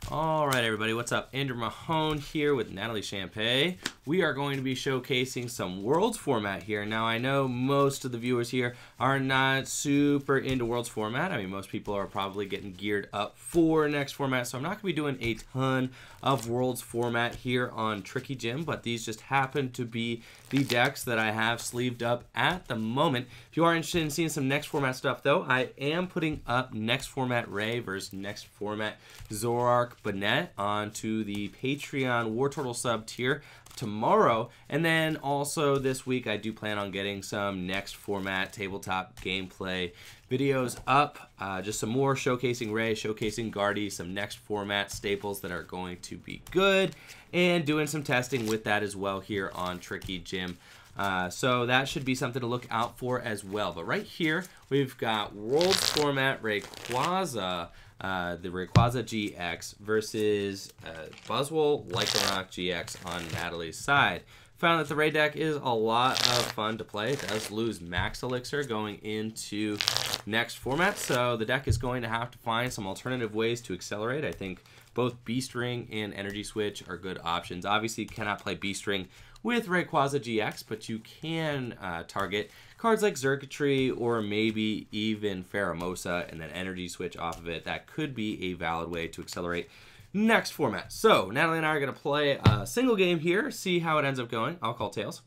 All right, everybody, what's up? Andrew Mahone here with Natalie Shampay. We are going to be showcasing some Worlds format here. Now, I know most of the viewers here are not super into Worlds format. I mean, most people are probably getting geared up for next format, so I'm not going to be doing a ton of Worlds format here on Tricky Gym, but these just happen to be the decks that I have sleeved up at the moment. If you are interested in seeing some next format stuff, though, I am putting up next format Ray versus next format Zoroark Bennett onto the Patreon War Turtle sub tier tomorrow, and then also this week I do plan on getting some next format tabletop gameplay videos up, just some more showcasing Ray, showcasing Guardy, some next format staples that are going to be good, and doing some testing with that as well here on Tricky Gym. So that should be something to look out for as well. But right here we've got Worlds format Rayquaza, the Rayquaza GX versus Buzzwole Lycanroc GX on Natalie's side. Found that the Ray deck is a lot of fun to play. It does lose Max Elixir going into next format, so the deck is going to have to find some alternative ways to accelerate. I think both Beast Ring and Energy Switch are good options. Obviously, you cannot play Beast Ring with Rayquaza GX, but you can target cards like Xurkitree or maybe even Pheromosa and then Energy Switch off of it. That could be a valid way to accelerate next format. So Natalie and I are going to play a single game here, see how it ends up going. I'll call Tails,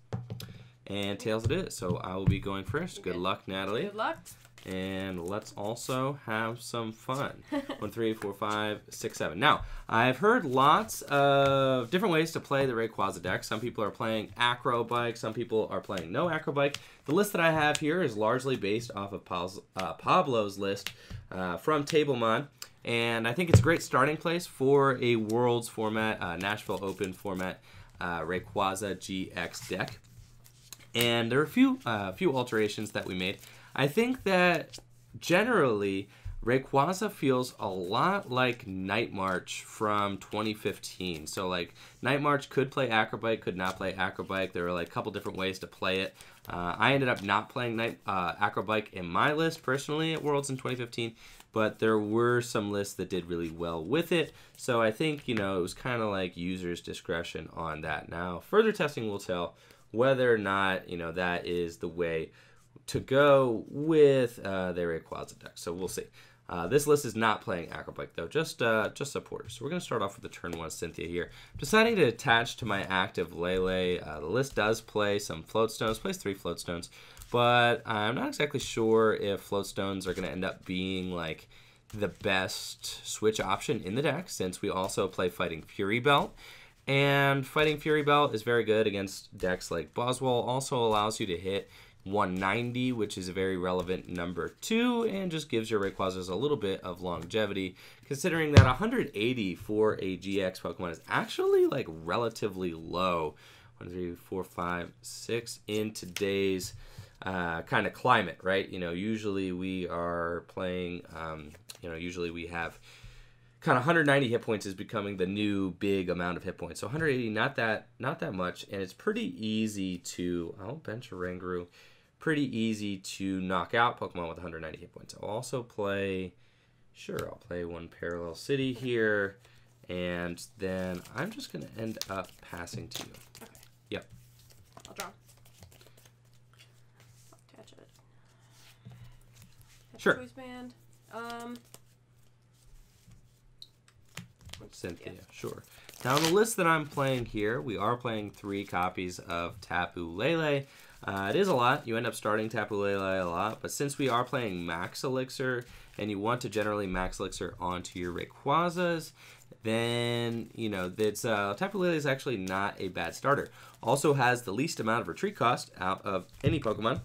and Tails it is. So I will be going first. Good luck, Natalie. Good luck. And let's also have some fun. 1, 3, 4, 5, 6, 7. Now, I've heard lots of different ways to play the Rayquaza deck. Some people are playing Acro Bike. Some people are playing no Acro Bike. The list that I have here is largely based off of Pablo's list from Tablemon. And I think it's a great starting place for a Worlds format, Nashville Open format Rayquaza GX deck. And there are a few alterations that we made. I think that generally Rayquaza feels a lot like Night March from 2015. So like Night March could play Acrobike, could not play Acrobike. There were like a couple different ways to play it. I ended up not playing Acrobike in my list personally at Worlds in 2015, but there were some lists that did really well with it. So I think, you know, it was kind of like user's discretion on that. Now, further testing will tell whether or not, you know, that is the way to go with their Rayquaza deck. So we'll see. This list is not playing Acrobike though, just supporters. So we're going to start off with the turn 1 Cynthia here. Deciding to attach to my active Lele. The list does play some Floatstones, plays 3 Floatstones, but I'm not exactly sure if Floatstones are going to end up being like the best switch option in the deck, since we also play Fighting Fury Belt. And Fighting Fury Belt is very good against decks like Buzzwole. Also allows you to hit 190, which is a very relevant number 2, and just gives your Rayquazas a little bit of longevity, considering that 180 for a GX Pokemon is actually like relatively low. 1, 2, 3, 4, 5, 6 in today's kind of climate, right? You know, usually we are playing, you know, usually we have kind of 190 hit points is becoming the new big amount of hit points. So 180, not that much, and it's pretty easy to, I'll bench a Rangaroo, pretty easy to knock out Pokemon with 190 hit points. I'll also play, I'll play 1 Parallel City here, and then I'm just going to end up passing to you. Okay. Yep. I'll draw. I'll attach it. Sure. Choice band. Cynthia, yeah. Sure. Now on the list that I'm playing here, we are playing 3 copies of Tapu Lele. It is a lot. You end up starting Tapu Lele a lot, but since we are playing Max Elixir, and you want to generally Max Elixir onto your Rayquazas, then, you know, that's, Tapu Lele is actually not a bad starter. Also has the least amount of retreat cost out of any Pokemon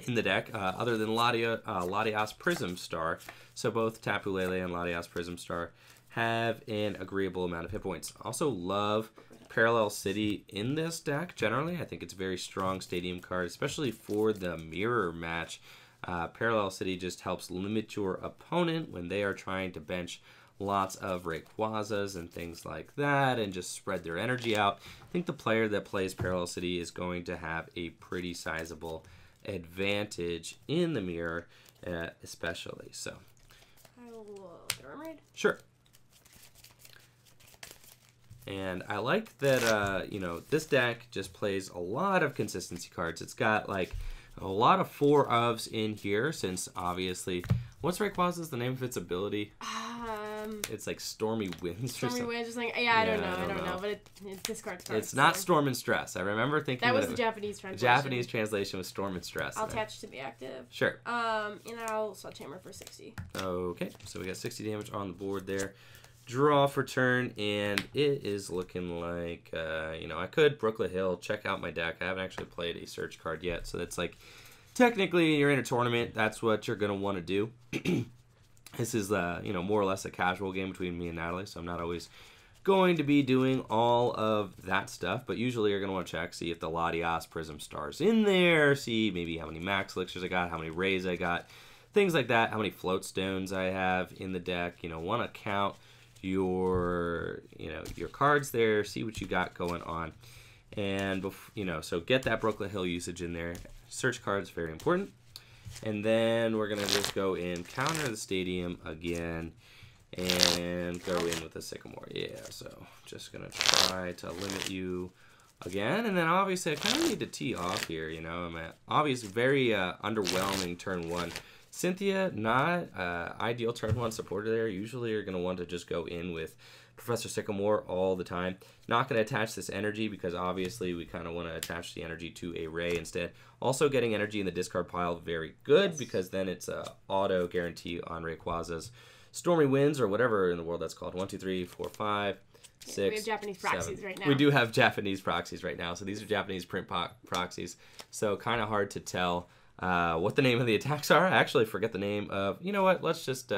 in the deck, other than Latias Prism Star. So both Tapu Lele and Latias Prism Star have an agreeable amount of hit points. Also love Parallel City in this deck generally. I think it's a very strong stadium card, especially for the mirror match. Parallel City just helps limit your opponent when they are trying to bench lots of Rayquazas and things like that and just spread their energy out. I think the player that plays Parallel City is going to have a pretty sizable advantage in the mirror, especially. So I will get a Remoraid. sure. And I like that, you know, this deck just plays a lot of consistency cards. It's got, like, a lot of 4-ofs in here, since, obviously... What's Rayquaza's, the name of its ability? It's like Stormy Winds or something. Stormy Winds or something. Yeah, I don't know. But it discards cards. It's not Storm and Stress. I remember thinking that was the Japanese translation. The Japanese translation was Storm and Stress. I'll attach to be active. Sure. And I'll Sledgehammer for 60. Okay, so we got 60 damage on the board there. Draw for turn, and it is looking like, you know, I could Brooklet Hill, check out my deck. I haven't actually played a search card yet, so that's like, technically you're in a tournament, that's what you're going to want to do. This is, you know, more or less a casual game between me and Natalie, so I'm not always going to be doing all of that stuff, but usually you're going to want to check, see if the Latias Prism Star's in there, see maybe how many Max Elixirs I got, how many Rays I got, things like that, how many Float Stones I have in the deck, you know, want to count your, you know, your cards there, see what you got going on, and, you know, so get that Brooklet Hill usage in there. Search cards, very important. And then we're going to just go in, counter the Stadium again, and go in with the Sycamore. Yeah, so just going to try to limit you again. And then obviously I kind of need to tee off here, you know. I'm at obviously very underwhelming turn 1. Cynthia, not ideal turn 1 supporter there. Usually you're going to want to just go in with Professor Sycamore all the time. Not going to attach this energy because obviously we kind of want to attach the energy to a Ray instead. Also getting energy in the discard pile, very good, because then it's a auto guarantee on Rayquaza's Stormy Winds or whatever in the world that's called. 1, 2, 3, 4, 5, 6, we have Japanese proxies 7. right now. We do have Japanese proxies right now. So these are Japanese print proxies. So kind of hard to tell what the name of the attacks are. I actually forget the name of... You know what? Let's just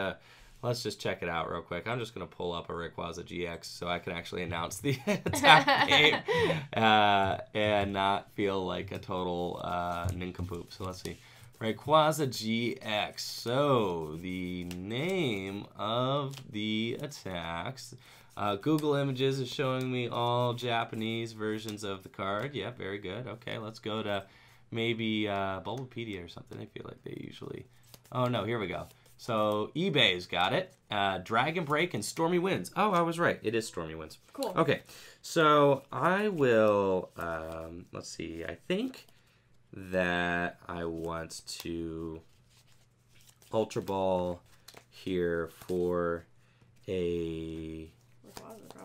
check it out real quick. I'm just going to pull up a Rayquaza GX so I can actually announce the attack name and not feel like a total nincompoop. So let's see. Rayquaza GX. So the name of the attacks. Google Images is showing me all Japanese versions of the card. Yeah, very good. Okay, let's go to maybe Bulbapedia or something. I feel like they usually... Oh, no, here we go. So eBay's got it. Dragon Break and Stormy Winds. Oh, I was right. It is Stormy Winds. Cool. Okay, so I will, let's see. I think that I want to Ultra Ball here for a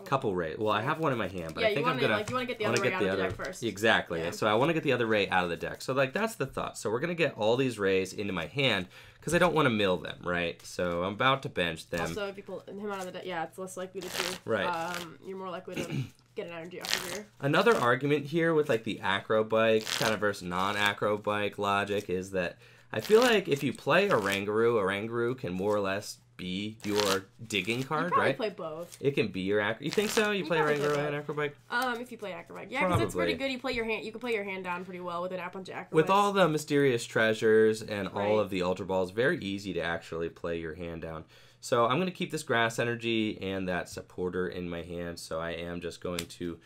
couple Ray. Well, I have one in my hand, but yeah, I think I'm gonna. You want to get the other Ray out of the deck first. Exactly. Yeah. So I want to get the other Ray out of the deck. So like that's the thought. So we're gonna get all these Rays into my hand because I don't want to mill them, right? So I'm about to bench them. Also, if you pull him out of the deck, yeah, it's less likely that you. Right. You're more likely to get an energy off of here. Another argument here with like the acro bike kind of versus non-acro bike logic is that I feel like if you play Oranguru can more or less be your digging card, you right? Play both. It can be your acro. You think so? You play Oranguru and acrobike? If you play acrobike, yeah, because it's pretty good. You play your hand. You can play your hand down pretty well with an app on acrobike. With all the mysterious treasures and all of the Ultra Balls, very easy to actually play your hand down. So I'm going to keep this grass energy and that supporter in my hand. So I am just going to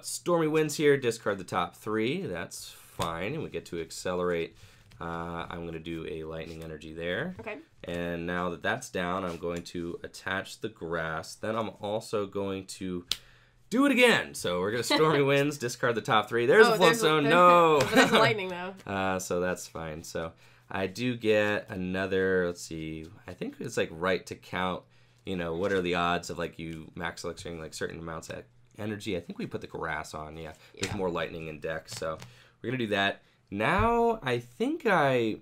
Stormy Winds here. Discard the top 3. That's fine, and we get to accelerate. I'm going to do a lightning energy there. Okay. And now that that's down, I'm going to attach the grass. Then I'm also going to do it again. So we're going to Stormy Winds, discard the top 3. There's a Float Zone. No! But there's lightning, though. So that's fine. So I do get another, let's see, I think it's like right to count, you know, what are the odds of like you max elixing like certain amounts of energy. I think we put the grass on, yeah. There's more lightning in deck. So we're going to do that. Now, I think I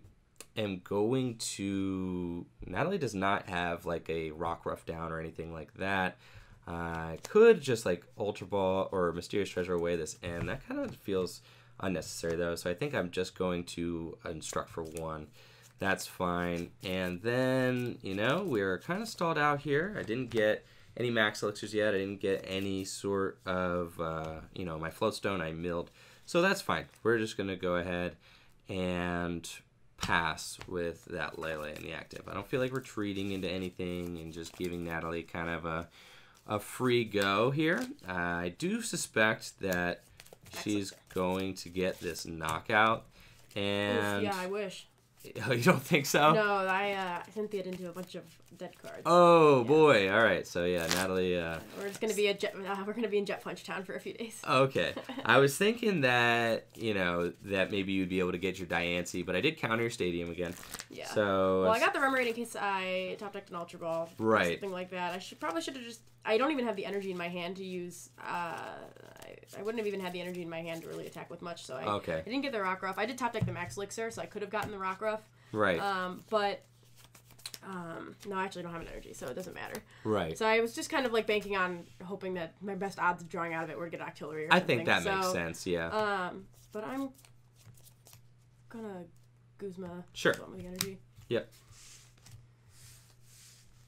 am going to... Natalie does not have, like, a Rock Rough down or anything like that. I could just, like, Ultra Ball or Mysterious Treasure away this end. That kind of feels unnecessary, though. So I think I'm just going to Instruct for 1. That's fine. And then, you know, we're kind of stalled out here. I didn't get any Max Elixirs yet. I didn't get any sort of, you know, my Float Stone I milled. So that's fine. We're just going to go ahead and pass with that Lele in the active. I don't feel like retreating into anything and just giving Natalie kind of a free go here. I do suspect that she's going to get this knockout. And oof, yeah, I wish. Oh, you don't think so? No, I Cynthia into a bunch of dead cards. Oh boy! All right, so yeah, Natalie. We're just gonna be we're gonna be in Jet Punch Town for a few days. Okay, I was thinking that that maybe you'd be able to get your Diancie, but I did counter your Stadium again. Yeah. So. Well, I got the Remoraid in case I top decked an Ultra Ball. Right. Or something like that. I probably should have just. I don't even have the energy in my hand to use. I wouldn't have even had the energy in my hand to really attack with much. So I didn't get the Rock Ruff. I did top deck the Max Elixir, so I could have gotten the Rock Ruff. Right. But no, I actually don't have an energy, so it doesn't matter. Right. So I was just kind of like banking on hoping that my best odds of drawing out of it were to get Octillery or something. I think that makes sense, yeah. But I'm gonna Guzma. Sure. With the energy. Yep.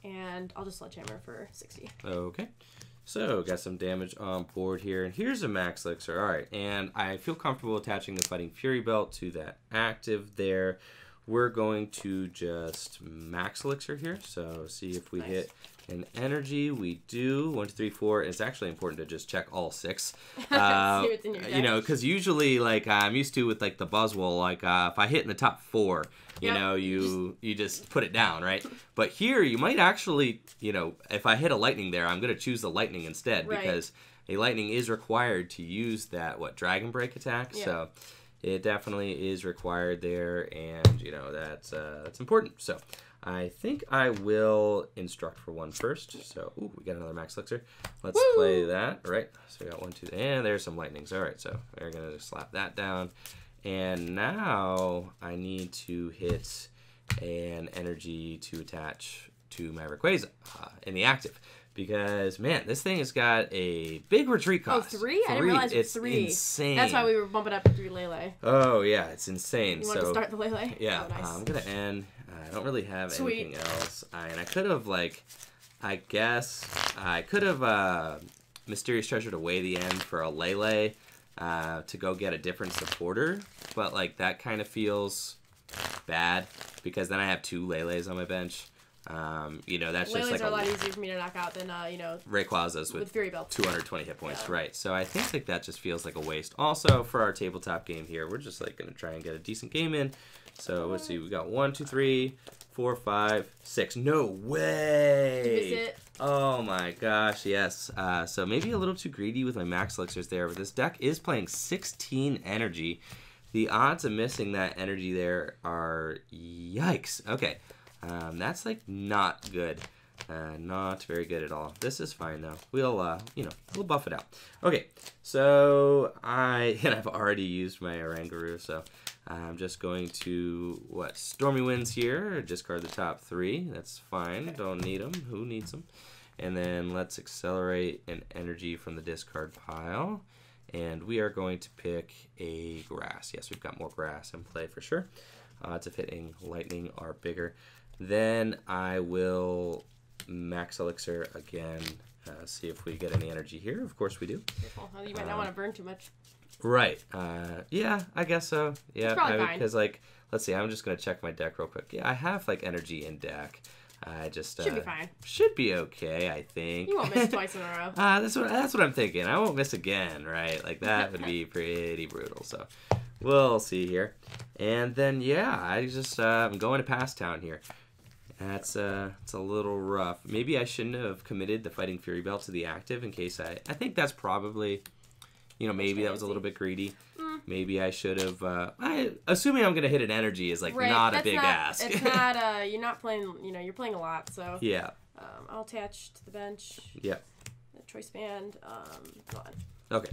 And I'll just Sledgehammer for 60. Okay. So, got some damage on board here. And here's a Max Elixir. Alright, and I feel comfortable attaching the Fighting Fury Belt to that active there. We're going to just Max Elixir here. So, see if we hit an energy. We do. 1, 2, 3, 4. It's actually important to just check all 6. See what's in your deck. Because usually, like, I'm used to with, like, the Buzzwole, like, if I hit in the top 4, you just put it down, right? But here, you might actually, if I hit a Lightning there, I'm going to choose the Lightning instead because a Lightning is required to use that, Dragon Break attack. Yeah. So it definitely is required there, and, that's important. So I think I will Instruct for 1 first. So, we got another Max Elixir. Let's play that. All right, so we got 1, 2, and there's some Lightnings. All right, so we're going to slap that down. And now I need to hit an energy to attach to my Rayquaza in the active. Because, man, this thing has got a big retreat cost. Oh, 3? I didn't realize it's 3. Insane. That's why we were bumping up to 3 Lele. Oh, yeah, it's insane. You want to start the Lele? Yeah, oh, nice. I'm going to end. I don't really have anything else. And I could have, I guess, I could have Mysterious Treasured away the end for a Lele. To go get a different supporter, but that kind of feels bad because then I have 2 Leles on my bench. That's Lele's just are a lot easier for me to knock out than Rayquazas with Fury Belt. 220 hit points, right? So I think that just feels like a waste. Also, for our tabletop game here, we're just gonna try and get a decent game in. So let's see, we got 1, 2, 3, 4, 5, 6. No way! Did you miss it? Oh my gosh, yes. So maybe a little too greedy with my Max Elixirs there, but this deck is playing 16 energy. The odds of missing that energy there are yikes. Okay, that's not good. Not very good at all. This is fine though. We'll buff it out. Okay, so I've already used my Oranguru, so I'm just going to Stormy Winds here. Discard the top 3. That's fine. Don't need them. Who needs them? And then let's accelerate an energy from the discard pile. And we are going to pick a grass. Yes, we've got more grass in play for sure. Odds of hitting lightning are bigger. Then I will Max Elixir again. See if we get any energy here. Of course we do. Careful. You might not want to burn too much. Right. Yeah, I guess so. Yeah, it's probably fine. Because let's see. I'm just gonna check my deck real quick. Yeah, I have energy in deck. I just should be fine. Should be okay, I think. You won't miss twice in a row. That's what I'm thinking. I won't miss again, right? That would be pretty brutal. So we'll see here. And then I just I'm going to Pass Town here. That's it's a little rough. Maybe I shouldn't have committed the Fighting Fury Belt to the active in case I think that's probably. Maybe that was a little bit greedy. Maybe I should have. Assuming I'm gonna hit an energy is not a big ask. It's not. You're not playing. You're playing a lot. So yeah. I'll attach to the bench. Yep. The choice band. Go on. Okay.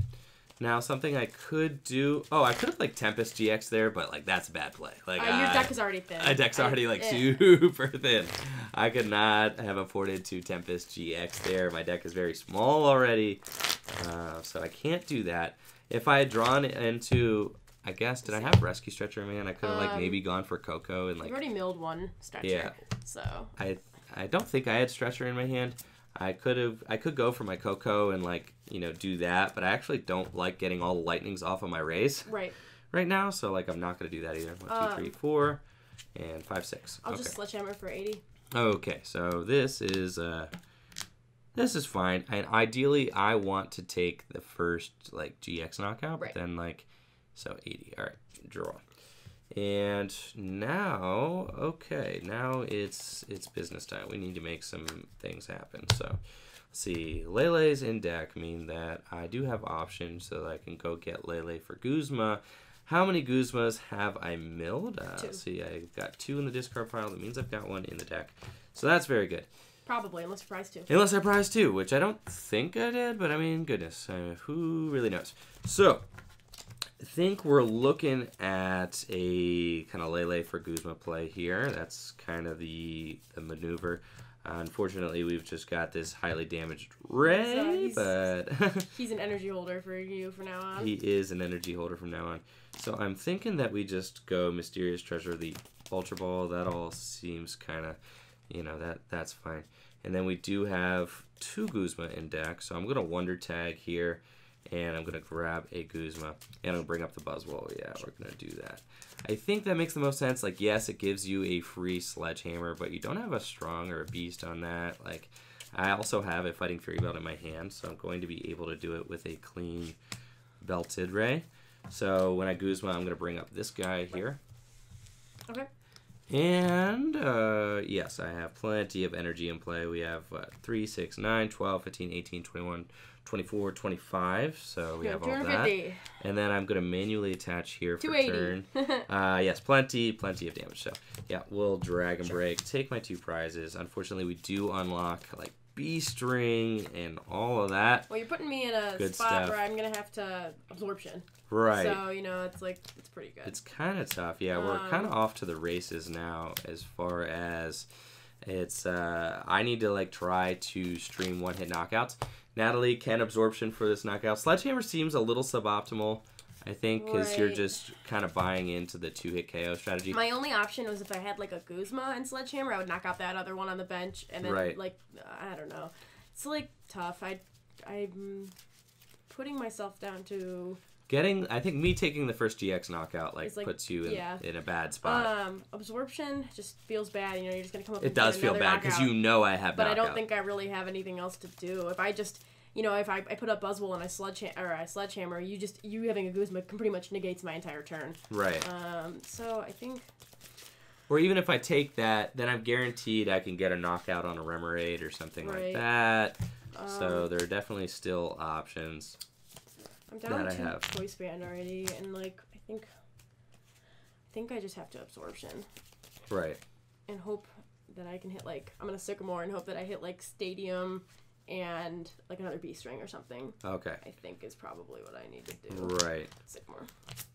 Now something I could do. Oh, I could have Tempest GX there, but that's a bad play. Your deck is already thin. My deck's already super thin. I could not have afforded to Tempest GX there. My deck is very small already, so I can't do that. If I had drawn into, I guess, did I have Rescue Stretcher in my hand? I could have maybe gone for Coco and You've already milled 1 Stretcher. Yeah. So. I don't think I had Stretcher in my hand. I could go for my Coco and do that, but I actually don't like getting all the lightnings off of my rays right now, so I'm not gonna do that either. 1, 2, 3, 4, and 5, 6. I'll just Sledgehammer for 80. Okay, so this is fine. And ideally, I want to take the first GX knockout, but then so 80. All right, draw. And now, okay, now it's business time. We need to make some things happen. So, let's see. Lele's in deck mean that I do have options so that I can go get Lele for Guzma. How many Guzmas have I milled? See, I've got 2 in the discard pile. That means I've got 1 in the deck. So that's very good. Probably, unless you prize 2. Unless I prize 2, which I don't think I did, but I mean, goodness, who really knows? So, I think we're looking at a kind of Lele for Guzma play here. That's kind of the maneuver. Unfortunately, we've just got this highly damaged Ray, but... he's an energy holder for you from now on. He is an energy holder from now on. So I'm thinking that we just go Mysterious Treasure, the Ultra Ball. That all seems kind of, you know, that's fine. And then we do have 2 Guzma in deck, so I'm going to Wonder Tag here, and I'm going to grab a Guzma, and I'm going to bring up the Buzzwole. Yeah, we're going to do that. I think that makes the most sense. Like, yes, it gives you a free Sledgehammer, but you don't have a Strong or a Beast on that. Like, I also have a Fighting Fury Belt in my hand, so I'm going to be able to do it with a clean Belted Ray. So when I Guzma, I'm going to bring up this guy here. Okay. And, yes, I have plenty of energy in play. We have 3, 6, 9, 12, 15, 18, 21, 24, 25. So we have all that. And then I'm going to manually attach here for turn. Yes, plenty of damage. So, yeah, we'll drag and break. Take my 2 prizes. Unfortunately, we do unlock, like, B-String and all of that. Well, you're putting me in a spot where I'm going to have to Absorption. Right. So, you know, it's like, it's pretty good. It's kind of tough. Yeah, we're kind of off to the races now as far as it's, I need to, like, try to stream one-hit knockouts. Natalie can Absorption for this knockout. Sledgehammer seems a little suboptimal, I think, because you're just kind of buying into the 2-hit KO strategy. My only option was if I had, like, a Guzma and Sledgehammer, I would knock out that other one on the bench, and then, like, I don't know. It's, like, tough. I'm putting myself down to... I think me taking the first GX knockout like puts you in a bad spot. Absorption just feels bad. You know, you're just gonna come up. It does feel bad because you know I have. But knockout. I don't think I really have anything else to do. If I just, you know, if I put up Buzzwole and I Sledgehammer, you having a Guzma pretty much negates my entire turn. Right. So I think. Or even if I take that, then I'm guaranteed I can get a knockout on a Remoraid or something like that. So there are definitely still options. I'm down to Choice Band already, and like I think I just have to Absorption. Right. And hope that I can hit like I'm gonna Sycamore and hope that I hit like Stadium and like another B-String or something. Okay. I think is probably what I need to do. Right.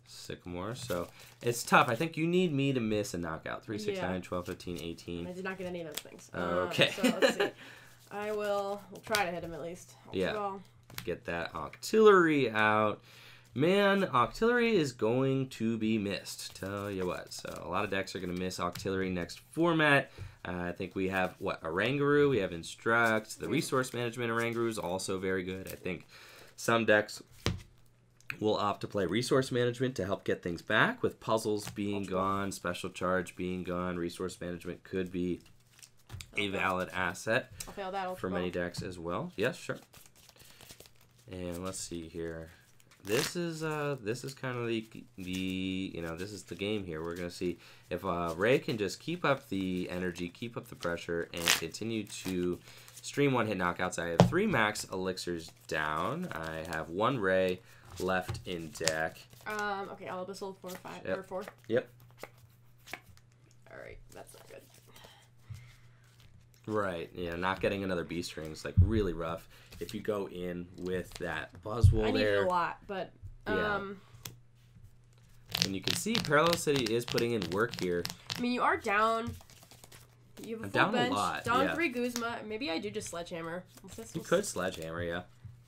Sycamore. So it's tough. I think you need me to miss a knockout. 3, 6, 9, 12, 15, 18. And I did not get any of those things. Okay. So let's see. We'll try to hit him at least. Get that Octillery out. Man, Octillery is going to be missed. Tell you what. So a lot of decks are going to miss Octillery next format. I think we have, Oranguru. We have Instruct. The Resource Management Oranguru is also very good. I think some decks will opt to play Resource Management to help get things back. With Puzzles being gone, Special Charge being gone, Resource Management could be a valid asset for many decks as well. Yes, sure. And let's see here. This is kind of the this is the game here. We're gonna see if Ray can just keep up the energy, keep up the pressure, and continue to stream one-hit knockouts. I have 3 max elixirs down. I have 1 Ray left in deck. Okay, I'll Abyssal 4, 5 or 4. Yep. All right, that's not good. Right. Yeah, not getting another B-String is like really rough. If you go in with that Buzzwole there. I need it a lot, but... And you can see Parallel City is putting in work here. I mean, you are down. You have a full bench. A lot. Down 3 Guzma. Maybe I do just Sledgehammer. You could Sledgehammer, yeah.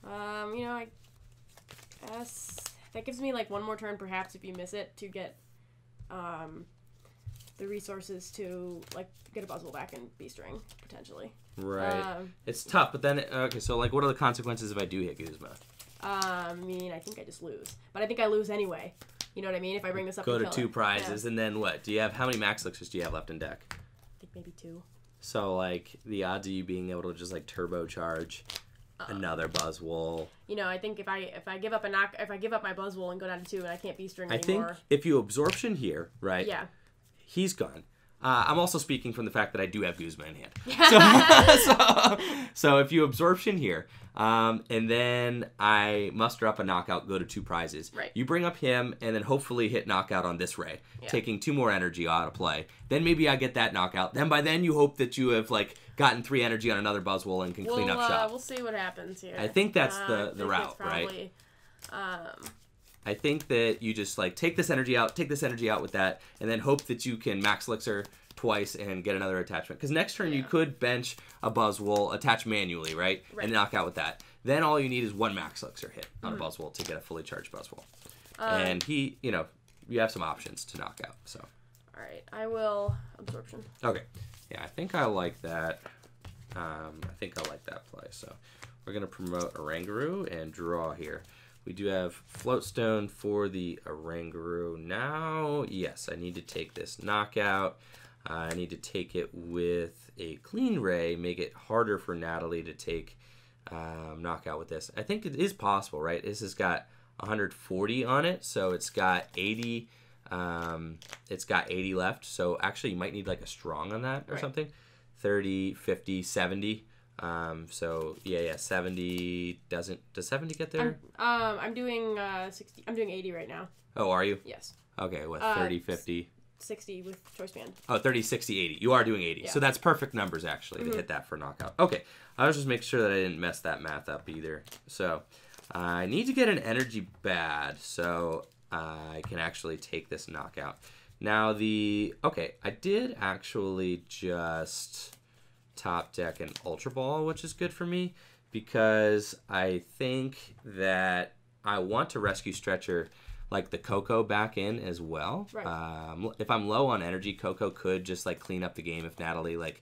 You know, I guess that gives me like 1 more turn, perhaps, if you miss it, to get the resources to like get a Buzzwole back and B-String, potentially. Right. It's tough, but then, okay, so, like, what are the consequences if I do hit Guzma? I mean, I think I just lose. But I think I lose anyway. You know what I mean? If I bring this up Go to 2 prizes, and then what? How many max elixirs do you have left in deck? I think maybe 2. So, like, the odds of you being able to just, like, turbocharge Another Buzzwole. You know, I think if I give up my Buzzwole and go down to 2 and I can't Beast Ring anymore. I think if you Absorption here, right? Yeah. He's gone. I'm also speaking from the fact that I do have Guzma in hand. So if you Absorption here, and then I muster up a knockout, go to 2 prizes. Right. You bring up him, and then hopefully hit knockout on this Ray, taking 2 more energy out of play. Then maybe I get that knockout. Then by then you hope that you have like gotten 3 energy on another Buzzwole and can clean up shop. We'll see what happens here. I think that's the route, probably, right? I think that you just like take this energy out with that, and then hope that you can Max Elixir twice and get another attachment. Because next turn you could bench a Buzzwole, attach manually, right? And knock out with that. Then all you need is 1 Max Elixir hit on a Buzzwole to get a fully charged Buzzwole. And he, you know, you have some options to knock out. So. All right, I will Absorption. Okay. Yeah, I think I like that. I think I like that play. So we're gonna promote Oranguru and draw here. We do have Floatstone for the Oranguru now. Yes, I need to take this knockout. I need to take it with a clean Ray, make it harder for Natalie to take knockout with this. I think it is possible, right? This has got 140 on it, so it's got 80. It's got 80 left. So actually, you might need like a strong on that or something. 30, 50, 70. So yeah, 70 does 70 get there? I'm doing 60. I'm doing 80 right now. Oh, are you? Yes. Okay, with 30, 50. 60 with Choice Band. Oh, 30, 60, 80. You are doing 80. Yeah. So that's perfect numbers, actually, to hit that for knockout. Okay. I was just making sure that I didn't mess that math up either. So I need to get an energy bad so I can actually take this knockout. Now okay, I did actually just top deck an Ultra Ball, which is good for me because I think that I want to rescue Stretcher like the Coco back in as well. Right. If I'm low on energy, Coco could just like clean up the game. If Natalie like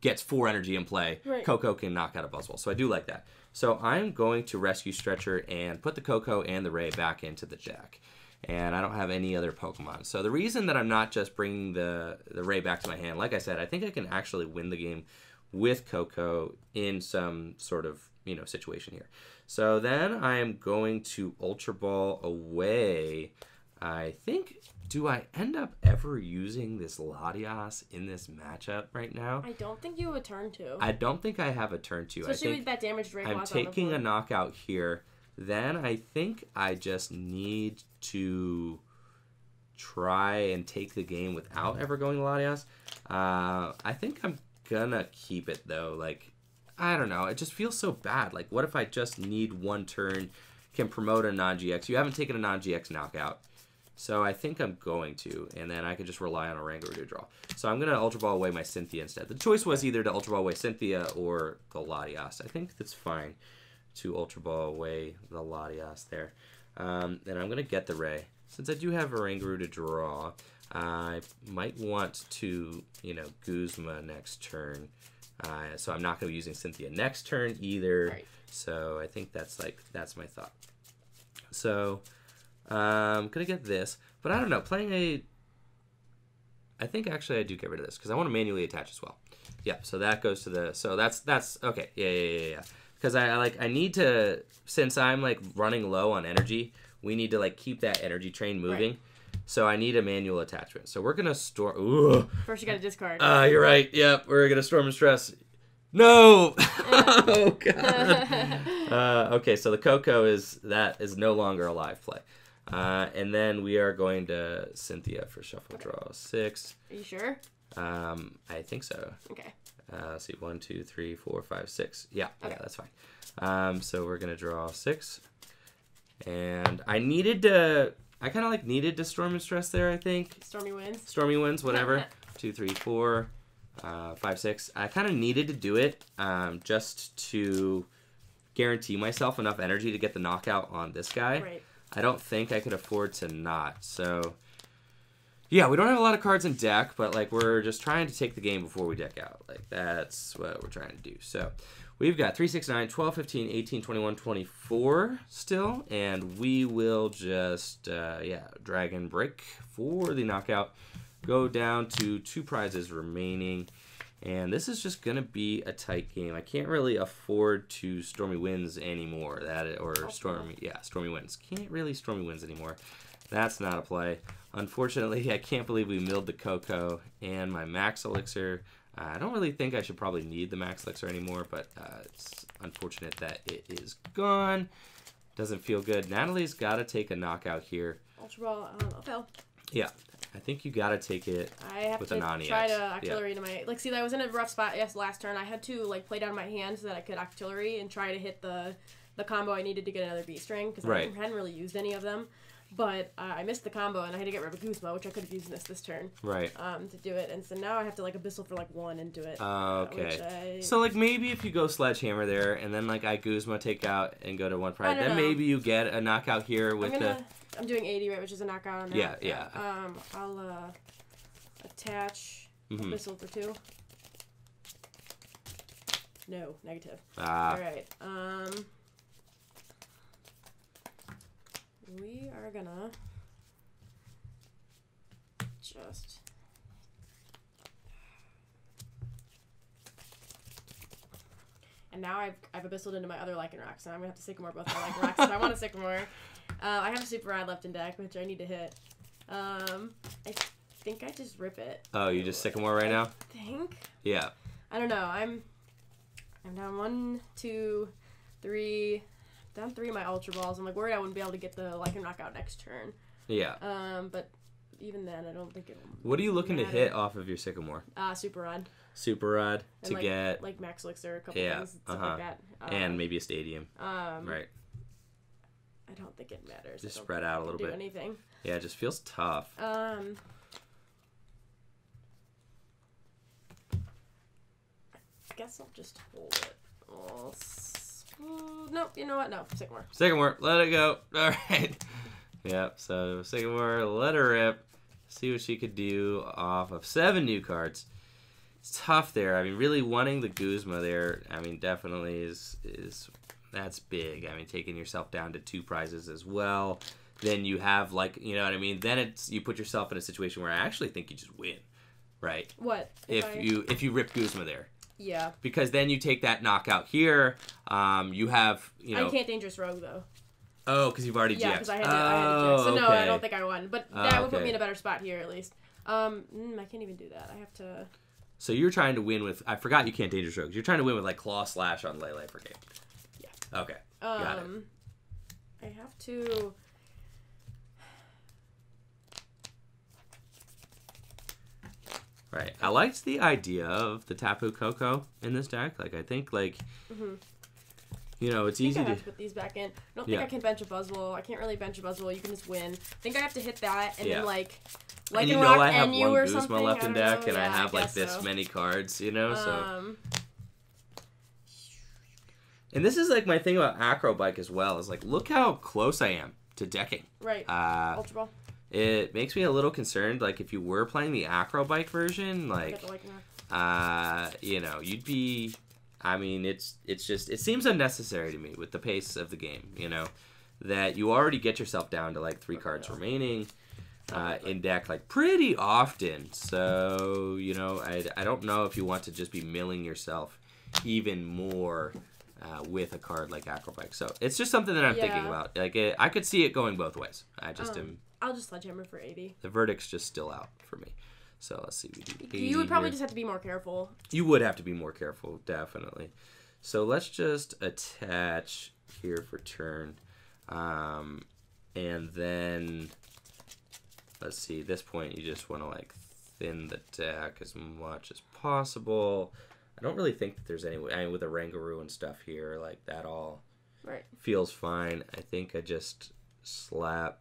gets 4 energy in play, right, Coco can knock out a Buzzwole. So I do like that. So I'm going to rescue Stretcher and put the Coco and the Ray back into the deck. And I don't have any other Pokemon. So the reason that I'm not just bringing the Ray back to my hand, like I said, I think I can actually win the game with Coco in some sort of, you know, situation here. So then I am going to Ultra Ball away. I think, do I end up ever using this Latias in this matchup right now? I don't think you have a turn 2. I don't think I have a turn 2. Especially with that damaged Rayquaza. I'm taking a knockout here. Then I think I just need to try and take the game without ever going Latias. I think I'm gonna keep it though. Like, I don't know. It just feels so bad. Like, what if I just need 1 turn, can promote a non-GX? You haven't taken a non-GX knockout. So I think I'm going to, and then I can just rely on Oranguru to draw. So I'm going to Ultra Ball away my Cynthia instead. The choice was either to Ultra Ball away Cynthia or the Latias. I think that's fine to Ultra Ball away the Latias there. And I'm going to get the Ray. Since I do have Oranguru to draw, I might want to, you know, Guzma next turn. So I'm not going to be using Cynthia next turn either. Right. So I think that's my thought. So I'm going to get this. But I don't know. I think actually I do get rid of this because I want to manually attach as well. Yeah, so that goes to the... So that's okay. Yeah. Because I need to... Since I'm like running low on energy, we need to like keep that energy train moving. Right. So I need a manual attachment. So we're going to store... Ooh. First you got to discard. You're right. Yep, we're going to Storm and Stress. No! Oh, God. Okay, so the Coco is no longer a live play. And then we are going to Cynthia for Shuffle Draw 6. Are you sure? I think so. Okay. Let's see, 1, 2, 3, 4, 5, 6. Yeah, okay. Yeah, that's fine. So we're going to draw 6. And I kind of like needed to Storm and Stress there, I think. Stormy Winds, whatever. 2, 3, 4, 5, 6. I kind of needed to do it just to guarantee myself enough energy to get the knockout on this guy. Right. I don't think I could afford to not. So, yeah, we don't have a lot of cards in deck, but like we're just trying to take the game before we deck out. Like that's what we're trying to do. So, we've got 3, 6, 9, 12, 15, 18, 21, 24 still, and we will just Dragon Break for the knockout. Go down to 2 prizes remaining, And this is just going to be a tight game. I can't really afford to Stormy Winds anymore. Stormy Winds. Can't really Stormy Winds anymore. That's not a play. Unfortunately, I can't believe we milled the Coco and my Max Elixir. I don't really think I should probably need the Max Elixir anymore, but it's unfortunate that it is gone. Doesn't feel good. Natalie's got to take a knockout here. Ultra Ball, fell. Yeah. I think you gotta take it with a non-EX. I have to try to Octillery to my... Like, see, I was in a rough spot last turn. I had to, like, play down my hand so that I could Octillery and try to hit the combo I needed to get another B-String, because I hadn't really used any of them. But I missed the combo, and I had to get rid of Guzma, which I could have used this turn. Right. To do it. And so now I have to, like, Abyssal for, like, 1 and do it. Okay. So, like, maybe if you go Sledgehammer there, and then, like, I Guzma take out and go to 1 pride, then maybe you get a knockout here with I'm doing 80, right, which is a knockout on that. Yeah. I'll attach Abyssal for 2. No, negative. Alright, we are gonna just... And now I've Abyssaled into my other Lycanroc, so I'm gonna have to Sycamore both my Lycanrocs if I want a Sycamore. I have a Super Rad left in deck, which I need to hit. I think I just rip it. Oh, you just Sycamore right now? I think. Yeah. I don't know. I'm down 1, 2, 3. Down 3 of my Ultra Balls. I'm like worried I wouldn't be able to get the Lycanroc out next turn. Yeah. But even then, I don't think it'll. What are you looking to hit off of your Sycamore? Super Rod. Super Rod to get like Max Elixir, a couple things, stuff like that. And maybe a Stadium. Right. I don't think it matters. Just spread out a little bit. Anything. Yeah, it just feels tough. I guess I'll just hold it. Nope, you know what? No, Sycamore. Sycamore, let it go. All right. Yep, so Sycamore, let her rip. See what she could do off of 7 new cards. It's tough there. I mean, really wanting the Guzma there, I mean, definitely is that's big. I mean, taking yourself down to 2 prizes as well. Then you have, like, you know what I mean? Then you put yourself in a situation where I actually think you just win, right? What? If you rip Guzma there. Yeah. Because then you take that knockout here. You have, you know. I can't Dangerous Rogue, though. Oh, because you've already GX. Yeah, because I had to GX. So, no, I don't think I won. But that would put me in a better spot here, at least. I can't even do that. I have to... So you're trying to win with... I forgot you can't Dangerous Rogue. You're trying to win with, like, Claw Slash on Lele for game. Yeah. Okay. Got it. I have to... Right. I liked the idea of the Tapu Koko in this deck. Like, I think, like... You know, it's easy I have to put these back in. I don't think I can bench a Buzzwole. I can't really bench a Buzzwole. You can just win. I think I have to hit that and then, like... And you know I have 1 Guzma left in deck, and I have, like, this many cards, you know, so... And this is, like, my thing about Acro Bike as well, is, like, look how close I am to decking. Right. Ultra Ball. It makes me a little concerned, like, if you were playing the Acro Bike version, like, you know, you'd be... I mean, it's just... It seems unnecessary to me with the pace of the game, you know, that you already get yourself down to, like, 3 cards remaining in deck, like, pretty often. So, you know, I don't know if you want to just be milling yourself even more... with a card like Acrobike. So it's just something that I'm thinking about. Like I could see it going both ways. I just am... I'll just Sledgehammer for 80. The verdict's just still out for me. So let's see. We do 80 you would probably just have to be more careful. You would have to be more careful, definitely. So let's just attach here for turn. And then... Let's see. At this point, you just want to like thin the deck as much as possible. I don't really think that there's any way. I mean, with a Rangaroo and stuff here, like, that all feels fine. I think I just slap...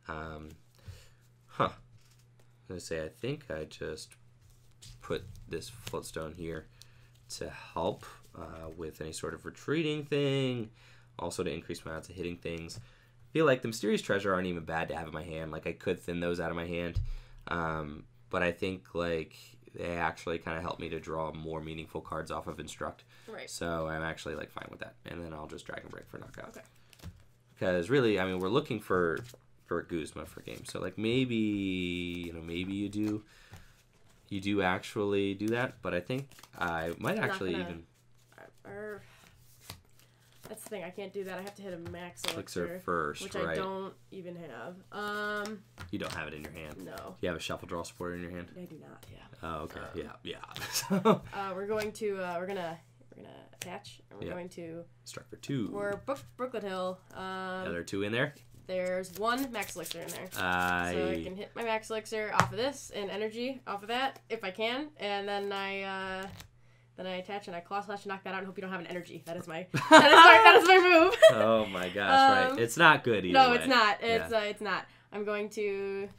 I'm going to say, I think I just put this Floatstone here to help with any sort of retreating thing. Also to increase my odds of hitting things. I feel like the Mysterious Treasure aren't even bad to have in my hand. Like, I could thin those out of my hand. But I think, like... They actually kind of help me to draw more meaningful cards off of Instruct. Right. So I'm actually, like, fine with that. And then I'll just Dragon Break for knockout. Okay. Because really, I mean, we're looking for a Guzma for game. So, like, maybe, you know, maybe you do, You do actually do that, but I think I might actually even... That's the thing, I can't do that. I have to hit a max elixir first, which right. I don't even have. You don't have it in your hand? No. Do you have a shuffle draw supporter in your hand? I do not, yeah. Oh, okay. Yeah. We're going to, we're gonna attach, and we're going to... Struck for 2. For Brooklet Hill. Are there 2 in there? There's 1 max elixir in there. So I can hit my max elixir off of this, and energy off of that, if I can, and then I attach and I claw slash and knock that out and hope you don't have an energy. That is my that is my move. Oh my gosh, right. It's not good either No, way. it's not. It's not. I'm going to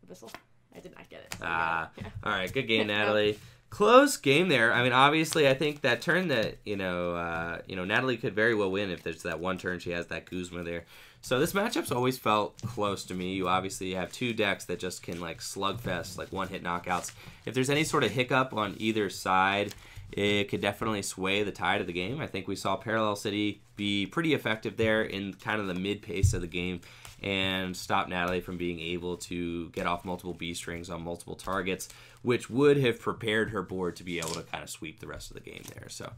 Abyssal. I did not get it. So all right, good game, Natalie. Close game there. I mean, obviously, I think that turn that Natalie could very well win if there's that one turn she has that Guzma there. So this matchup's always felt close to me. You obviously have 2 decks that just can like slugfest, like one-hit knockouts. If there's any sort of hiccup on either side, it could definitely sway the tide of the game. I think we saw Parallel City be pretty effective there in kind of the mid-pace of the game and stop Natalie from being able to get off multiple B strings on multiple targets, which would have prepared her board to be able to kind of sweep the rest of the game there. So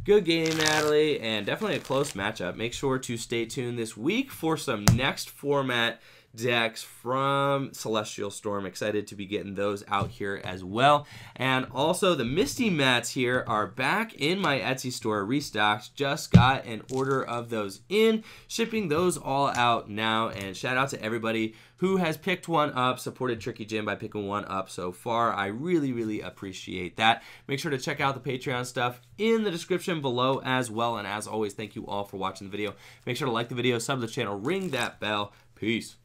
good game, Natalie, and definitely a close matchup. Make sure to stay tuned this week for some next format decks from Celestial Storm. Excited to be getting those out here as well. And also the Misty Mats here are back in my Etsy store, restocked. Just got an order of those in, shipping those all out now. And shout out to everybody who has picked one up, supported Tricky Jim by picking one up so far. I really, really appreciate that. Make sure to check out the Patreon stuff in the description below as well. And as always, thank you all for watching the video. Make sure to like the video, sub to the channel, ring that bell. Peace.